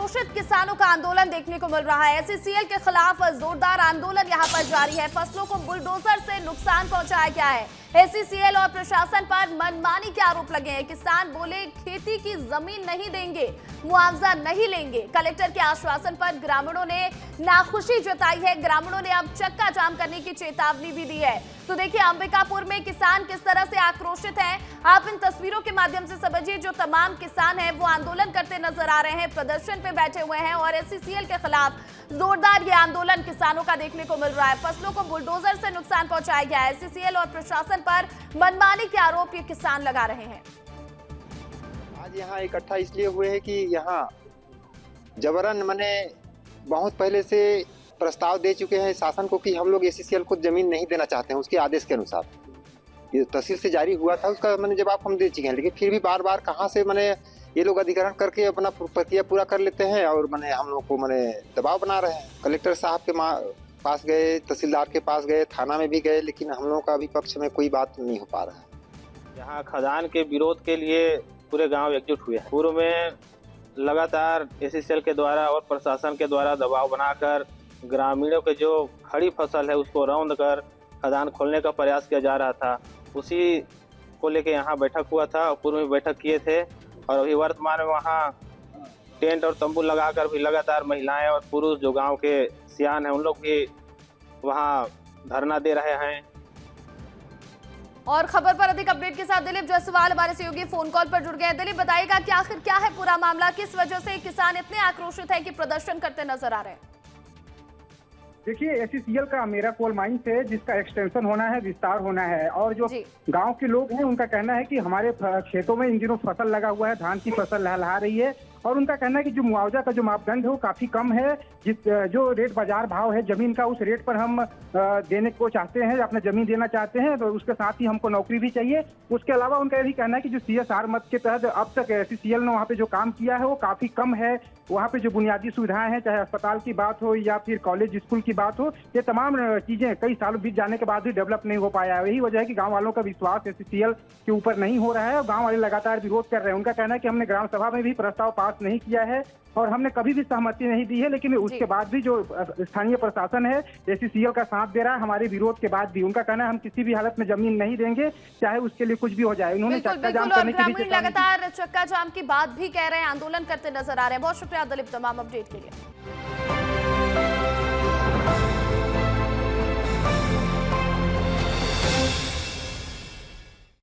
आक्रोशित किसानों का आंदोलन देखने को मिल रहा है। एसईसीएल के खिलाफ जोरदार आंदोलन यहां पर जारी है। फसलों को बुलडोजर से नुकसान पहुंचाया गया है। एसईसीएल और प्रशासन पर मनमानी के आरोप लगे हैं। किसान बोले खेती की जमीन नहीं देंगे, मुआवजा नहीं लेंगे। कलेक्टर के आश्वासन पर ग्रामीणों ने नाखुशी जताई है। ग्रामीणों ने अब चक्का जाम करने की चेतावनी भी दी है। तो देखिए अंबिकापुर में किसान किस तरह से आक्रोशित हैं, आप इन तस्वीरों के माध्यम से समझिए। जो तमाम किसान हैं वो आंदोलन करते नजर आ रहे हैं, प्रदर्शन पे बैठे हुए हैं और एसईसीएल के खिलाफ जोरदार ये आंदोलन किसानों का देखने को मिल रहा है। फसलों को बुलडोजर से नुकसान पहुंचाया गया है। एसईसीएल और प्रशासन पर मनमानी के आरोप ये किसान लगा रहे हैं। आज यहाँ इकट्ठा इसलिए हुए हैं कि यहाँ जबरन मैंने बहुत पहले से प्रस्ताव दे चुके हैं शासन को कि हम लोग एसईसीएल को जमीन नहीं देना चाहते हैं। उसके आदेश के अनुसार ये तहसील से जारी हुआ था, उसका मैंने जवाब हम दे चुके हैं। लेकिन फिर भी बार बार कहाँ से मैंने ये लोग अधिग्रहण करके अपना प्रक्रिया पूरा कर लेते हैं और मैंने हम लोग को मैंने दबाव बना रहे हैं। कलेक्टर साहब के पास गए, तहसीलदार के पास गए, थाना में भी गए, लेकिन हम लोगों का अभी पक्ष में कोई बात नहीं हो पा रहा है। यहाँ खदान के विरोध के लिए पूरे गांव एकजुट हुए हैं। पूर्व में लगातार एसईसीएल के द्वारा और प्रशासन के द्वारा दबाव बनाकर ग्रामीणों के जो खड़ी फसल है उसको रौंद कर खदान खोलने का प्रयास किया जा रहा था। उसी को लेके यहाँ बैठक हुआ था और पूर्व में बैठक किए थे और अभी वर्तमान में वहाँ टेंट और तंबू लगाकर भी लगातार महिलाएं और पुरुष जो गांव के सियान हैं उन लोग भी वहाँ धरना दे रहे हैं। और खबर पर अधिक अपडेट के साथ दिलीप जायसवाल हमारे सहयोगी फोन कॉल पर जुड़ गए हैं। दिलीप बताइएगा कि आखिर क्या है पूरा मामला, किस वजह से किसान इतने आक्रोशित है कि प्रदर्शन करते नजर आ रहे हैं? देखिए एसईसीएल का मेरा कोल माइंस है जिसका एक्सटेंशन होना है, विस्तार होना है और जो गांव के लोग हैं उनका कहना है कि हमारे खेतों में इन दिनों फसल लगा हुआ है, धान की फसल लहलहा रही है और उनका कहना है कि जो मुआवजा का जो मापदंड है वो काफी कम है। जो रेट बाजार भाव है जमीन का उस रेट पर हम देने को चाहते हैं, अपना जमीन देना चाहते हैं, तो उसके साथ ही हमको नौकरी भी चाहिए। उसके अलावा उनका यही कहना है कि जो CSR मद के तहत अब तक एसईसीएल ने वहाँ पे जो काम किया है वो काफी कम है। वहाँ पे जो बुनियादी सुविधाएं हैं, चाहे अस्पताल की बात हो या फिर कॉलेज स्कूल की बात हो, ये तमाम चीजें कई सालों बीत जाने के बाद भी डेवलप नहीं हो पाया है। यही वजह है कि गाँव वालों का विश्वास एसईसीएल के ऊपर नहीं हो रहा है और गाँव वाले लगातार विरोध कर रहे हैं। उनका कहना है कि हमने ग्राम सभा में भी प्रस्ताव पास नहीं किया है और हमने कभी भी सहमति नहीं दी है, लेकिन उसके बाद भी जो स्थानीय प्रशासन है एसईसीएल का साथ दे रहा है हमारे विरोध के बाद भी। उनका कहना है हम किसी भी हालत में जमीन नहीं देंगे, चाहे उसके लिए कुछ भी हो जाए। उन्होंने चक्का जाम करने की भी लगातार चक्का जाम की बात भी कह रहे हैं, आंदोलन करते नजर आ रहे हैं। बहुत शुक्रिया दिलीप तमाम अपडेट के लिए।